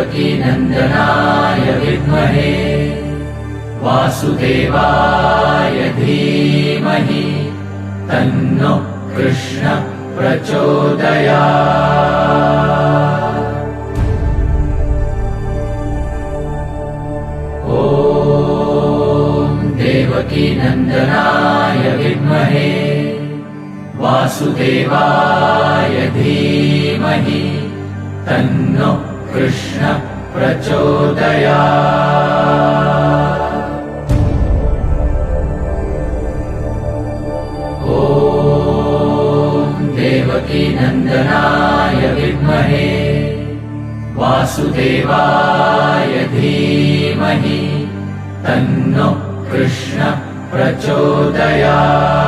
देवकीनन्दनाय विद्महे वासुदेवाय धीमहि तन्नो कृष्ण प्रचोदयात्। देवकीनन्दनाय विद्महे वासुदेवाय धीमहि तन्नो कृष्ण प्रचोदयात्। देवकीनन्दनाय विद्महे वासुदेवाय धीमहि तन्नो कृष्ण प्रचोदयात्।